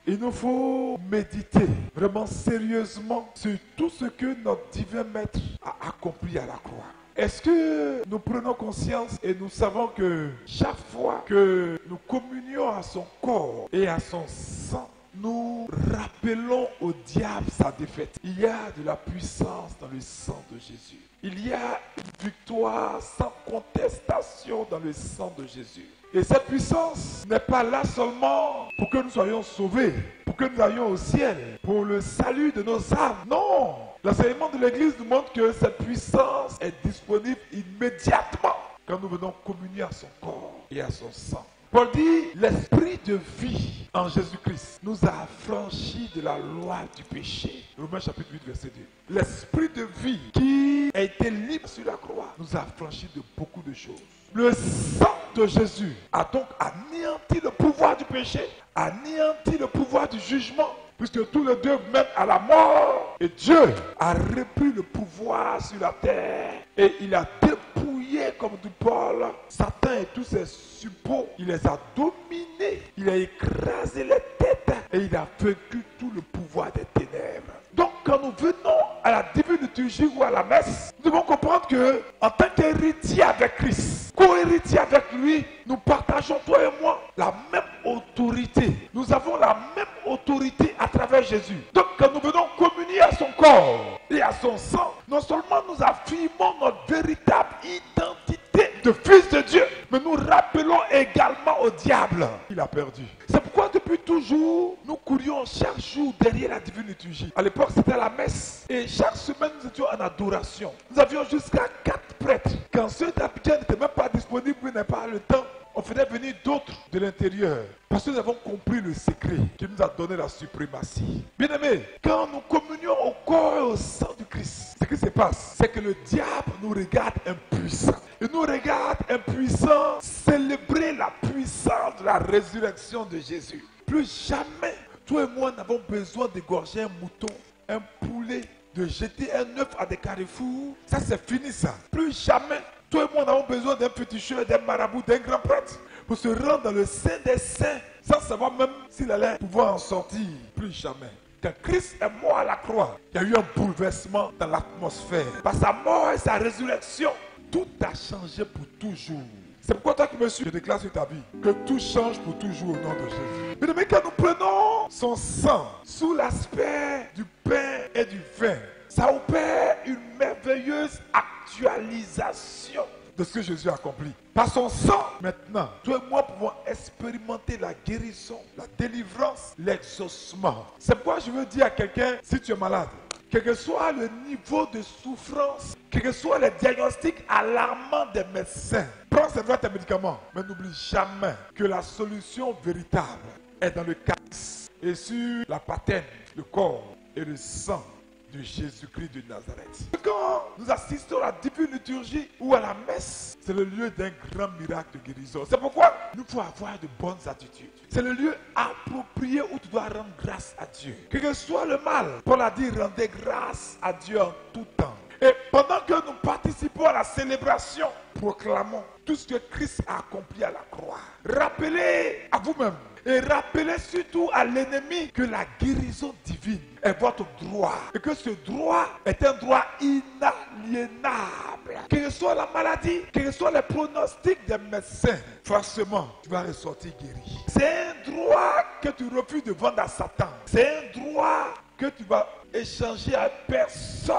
Il nous faut méditer vraiment sérieusement sur tout ce que notre divin maître a accompli à la croix. Est-ce que nous prenons conscience et nous savons que chaque fois que nous communions à son corps et à son sang, nous rappelons au diable sa défaite. Il y a de la puissance dans le sang de Jésus. Il y a une victoire sans contestation dans le sang de Jésus. Et cette puissance n'est pas là seulement pour que nous soyons sauvés, pour que nous allions au ciel, pour le salut de nos âmes. Non! L'enseignement de l'Église nous montre que cette puissance est disponible immédiatement quand nous venons communier à son corps et à son sang. Paul dit, l'esprit de vie en Jésus-Christ nous a affranchis de la loi du péché. Romains chapitre 8, verset 2. L'esprit de vie qui a été libre sur la croix nous a affranchis de beaucoup de choses. Le sang de Jésus a donc anéanti le pouvoir du péché, anéanti le pouvoir du jugement, puisque tous les deux mènent à la mort. Et Dieu a repris le pouvoir sur la terre et il a dépouillé, comme dit Paul, Satan et tous ses suppôts. Il les a dominés, il a écrasé les têtes et il a vaincu tout le pouvoir des ténèbres. Donc quand nous venons à la divine liturgie ou à la messe, nous devons comprendre que en tant qu'héritier avec Christ, co-héritier avec lui, nous partageons, toi et moi, la même autorité. Nous avons la même autorité à travers Jésus. Donc quand nous venons communier à son corps et à son sang, non seulement nous affirmons notre véritable identité de fils de Dieu, mais nous rappelons également au diable qu'il a perdu. C'est pourquoi depuis toujours, nous courions chaque jour derrière la divine liturgie. À l'époque, c'était la messe. Et chaque semaine, nous étions en adoration. Nous avions jusqu'à 4 prêtres. Quand ceux d'Abidjan n'étaient même pas disponibles, ils n'avaient pas le temps, on faisait venir d'autres de l'intérieur. Parce que nous avons compris le secret qui nous a donné la suprématie. Bien-aimés, quand nous communions au corps et au sang du Christ, ce qui se passe, c'est que le diable nous regarde impuissants. Il nous regarde impuissants célébrer la puissance de la résurrection de Jésus. Plus jamais, toi et moi n'avons besoin d'égorger un mouton, un poulet, de jeter un œuf à des carrefours. Ça, c'est fini ça. Plus jamais, toi et moi n'avons besoin d'un féticheur, d'un marabout, d'un grand prêtre pour se rendre dans le sein des saints sans savoir même s'il allait pouvoir en sortir. Plus jamais. Quand Christ est mort à la croix, il y a eu un bouleversement dans l'atmosphère. Par sa mort et sa résurrection, tout a changé pour toujours. C'est pourquoi toi qui me suis, je déclare sur ta vie que tout change pour toujours au nom de Jésus. Mais quand nous prenons son sang sous l'aspect du pain et du vin, ça opère une merveilleuse actualisation de ce que Jésus a accompli. Par son sang, maintenant, toi et moi pouvons expérimenter la guérison, la délivrance, l'exaucement. C'est pourquoi je veux dire à quelqu'un, si tu es malade, quel que soit le niveau de souffrance, quel que soit le diagnostic alarmant des médecins, prends tes médicaments, mais n'oublie jamais que la solution véritable est dans le calice et sur la patène, le corps et le sang de Jésus-Christ de Nazareth. Quand nous assistons à la divine liturgie ou à la messe, c'est le lieu d'un grand miracle de guérison. C'est pourquoi nous faut avoir de bonnes attitudes. C'est le lieu approprié où tu dois rendre grâce à Dieu. Quel que soit le mal, Paul a dit rendez grâce à Dieu en tout temps. Et pendant que nous participons à la célébration, proclamons tout ce que Christ a accompli à la croix. Rappelez à vous-même et rappelez surtout à l'ennemi que la guérison divine est votre droit. Et que ce droit est un droit inaliénable. Quelle que soit la maladie, quels que soient les pronostics des médecins, forcément, tu vas ressortir guéri. C'est un droit que tu refuses de vendre à Satan. C'est un droit que tu vas échanger à personne.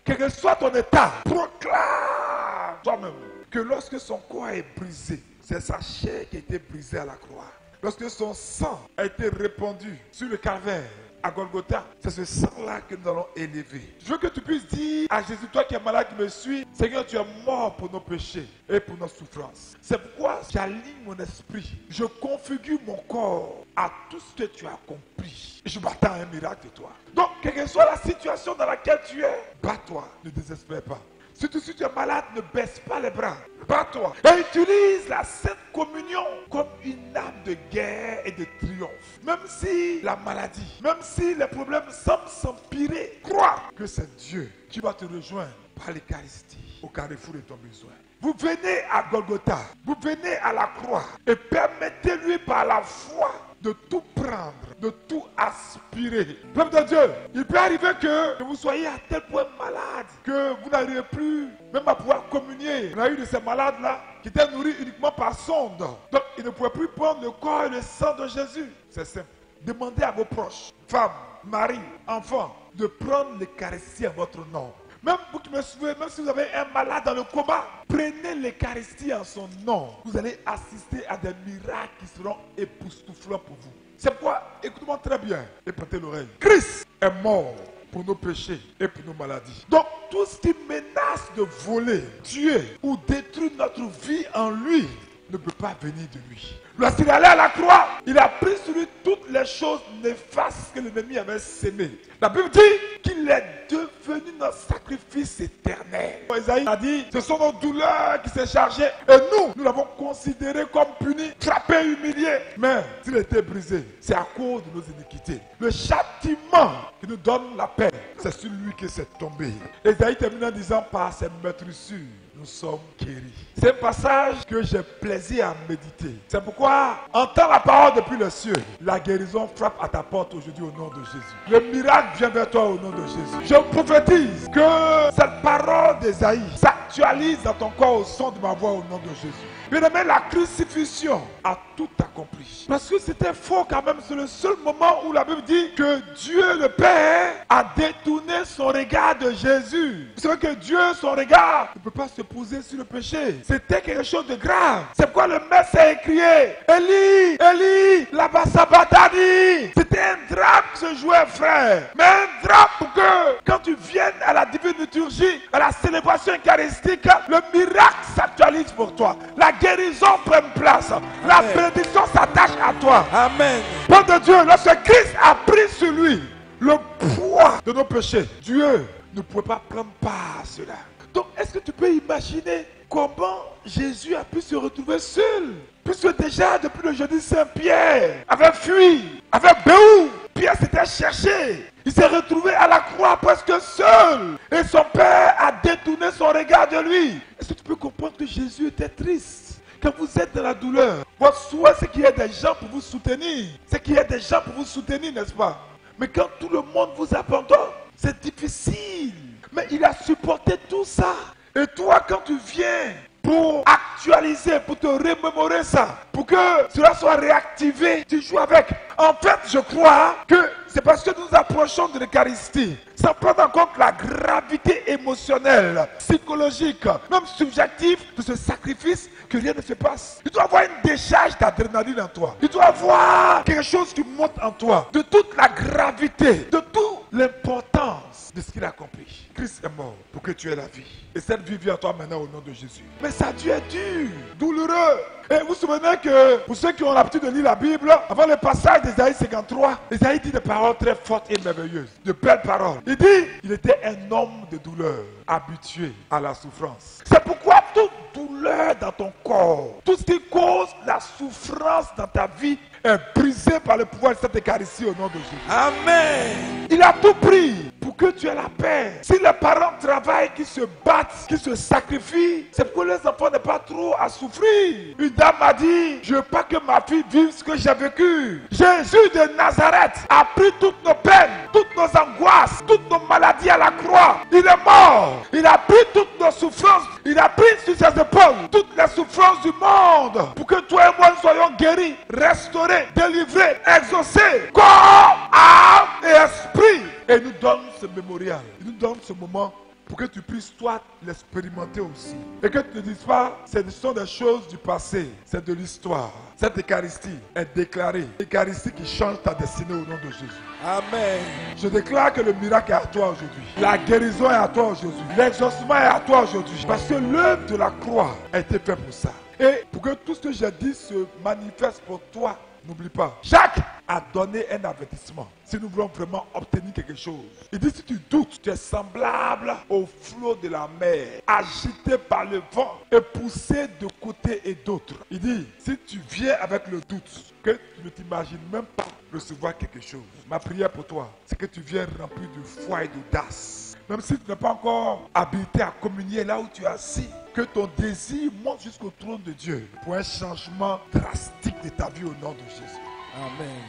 Quel que soit ton état, proclame toi-même que lorsque son corps est brisé, c'est sa chair qui a été brisée à la croix. Lorsque son sang a été répandu sur le calvaire à Golgotha, c'est ce sang-là que nous allons élever. Je veux que tu puisses dire à Jésus, toi qui es malade, qui me suis, Seigneur, tu es mort pour nos péchés et pour nos souffrances. C'est pourquoi j'aligne mon esprit, je configure mon corps à tout ce que tu as accompli. Et je m'attends à un miracle de toi. Donc, quelle que soit la situation dans laquelle tu es, bats-toi, ne désespère pas. Surtout si tu es malade, ne baisse pas les bras. Bats-toi. Et utilise la Sainte Communion comme une arme de guerre et de triomphe. Même si la maladie, même si les problèmes semblent s'empirer, crois que c'est Dieu qui va te rejoindre par l'Eucharistie au carrefour de ton besoin. Vous venez à Golgotha, vous venez à la croix et permettez-lui par la foi de tout prendre, de tout aspirer. Peuple de Dieu, il peut arriver que vous soyez à tel point malade que vous n'arrivez plus même à pouvoir communier. On a eu de ces malades-là qui étaient nourris uniquement par sonde. Donc, ils ne pouvaient plus prendre le corps et le sang de Jésus. C'est simple. Demandez à vos proches, femmes, maris, enfants, de prendre l'Eucharistie en votre nom. Même vous qui me suivez, même si vous avez un malade dans le coma, prenez l'Eucharistie en son nom. Vous allez assister à des miracles qui seront époustouflants pour vous. C'est pourquoi, écoutez-moi très bien et prêtez l'oreille. Christ est mort pour nos péchés et pour nos maladies. Donc, tout ce qui menace de voler, tuer ou détruire notre vie en lui ne peut pas venir de lui. Lorsqu'il est allé à la croix, il a pris sur lui toutes les choses néfastes que l'ennemi avait sémées. La Bible dit qu'il est devenu notre sacrifice éternel. Isaïe a dit, ce sont nos douleurs qui s'est chargé et nous l'avons considéré comme puni, frappé, humilié. Mais s'il était brisé, c'est à cause de nos iniquités. Le châtiment qui nous donne la paix, c'est sur lui que c'est tombé. Isaïe termine en disant, par ses meurtrissures, nous sommes guéris. C'est un passage que j'ai plaisir à méditer. C'est pourquoi, entends la parole depuis le ciel. La guérison frappe à ta porte aujourd'hui au nom de Jésus. Le miracle vient vers toi au nom de Jésus. Je prophétise que cette parole d'Esaïe s'actualise dans ton corps au son de ma voix au nom de Jésus. Bien-aimé, la crucifixion a tout accompli. Parce que c'était faux quand même. C'est le seul moment où la Bible dit que Dieu le Père a détourné son regard de Jésus. Vous savez que Dieu, son regard, ne peut pas se poser sur le péché. C'était quelque chose de grave. C'est pourquoi le maître a écrié, Élie, Élie, lama sabachthani. C'était un drame qui se jouait, frère. Mais un drame pour que, quand tu viennes à la divine liturgie, à la célébration eucharistique, le miracle s'actualise pour toi. La guérison prend place. Amen. La bénédiction s'attache à toi. Amen. Peuple de Dieu, lorsque Christ a pris sur lui le poids de nos péchés, Dieu ne pouvait pas prendre part à cela. Donc, est-ce que tu peux imaginer comment Jésus a pu se retrouver seul? Puisque déjà, depuis le jeudi Saint-Pierre avait fui, avait béou, Pierre s'était cherché. Il s'est retrouvé à la croix presque seul. Et son père a détourné son regard de lui. Est-ce que tu peux comprendre que Jésus était triste? Quand vous êtes dans la douleur, votre souhait c'est qu'il y ait des gens pour vous soutenir. C'est qu'il y ait des gens pour vous soutenir, n'est-ce pas? Mais quand tout le monde vous abandonne, c'est difficile. Mais il a supporté tout ça. Et toi, quand tu viens pour actualiser, pour te remémorer ça, pour que cela soit réactivé, tu joues avec. En fait, je crois que c'est parce que nous approchons de l'Eucharistie, sans prendre en compte la gravité émotionnelle, psychologique, même subjective de ce sacrifice, que rien ne se passe. Il doit y avoir une décharge d'adrénaline en toi. Il doit y avoir quelque chose qui monte en toi, de toute la gravité, de toute l'importance de ce qu'il a accompli. Christ est mort pour que tu aies la vie. Et cette vie vient à toi maintenant au nom de Jésus. Mais ça a dû être dur, douloureux. Et vous vous souvenez que, pour ceux qui ont l'habitude de lire la Bible, avant le passage d'Ésaïe 53, Ésaïe dit des paroles très fortes et merveilleuses, de belles paroles. Il dit, il était un homme de douleur, habitué à la souffrance. C'est pourquoi toute douleur dans ton corps, tout ce qui cause la souffrance dans ta vie, est brisé par le pouvoir de cette Eucharistie au nom de Jésus. Amen. Il a tout pris pour que tu aies la paix. Si les parents travaillent, qui se battent, qui se sacrifient, c'est pour que les enfants n'aient pas trop à souffrir. Une dame m'a dit, je veux pas que ma fille vive ce que j'ai vécu. Jésus de Nazareth a pris toutes nos peines, toutes nos angoisses, toutes nos maladies à la croix. Il est mort. Il a pris toutes nos souffrances. Il a pris sur ses épaules toutes les souffrances du monde pour que toi et moi nous soyons guéris, restaurés, délivrés, exaucés, corps, âme et esprit. Et il nous donne ce mémorial. Il nous donne ce moment pour que tu puisses toi l'expérimenter aussi. Et que tu ne dises pas, ce sont des choses du passé, c'est de l'histoire. Cette Eucharistie est déclarée. L'Eucharistie qui change ta destinée au nom de Jésus. Amen. Je déclare que le miracle est à toi aujourd'hui. La guérison est à toi aujourd'hui. L'exaucement est à toi aujourd'hui. Parce que l'œuvre de la croix a été faite pour ça. Et pour que tout ce que j'ai dit se manifeste pour toi, n'oublie pas, Jacques a donné un avertissement. Si nous voulons vraiment obtenir quelque chose, il dit, si tu doutes, tu es semblable au flot de la mer, agité par le vent et poussé de côté et d'autre. Il dit, si tu viens avec le doute, que tu ne t'imagines même pas recevoir quelque chose. Ma prière pour toi, c'est que tu viennes rempli de foi et d'audace. Même si tu n'es pas encore habilité à communier là où tu es assis, que ton désir monte jusqu'au trône de Dieu pour un changement drastique de ta vie au nom de Jésus. Amen.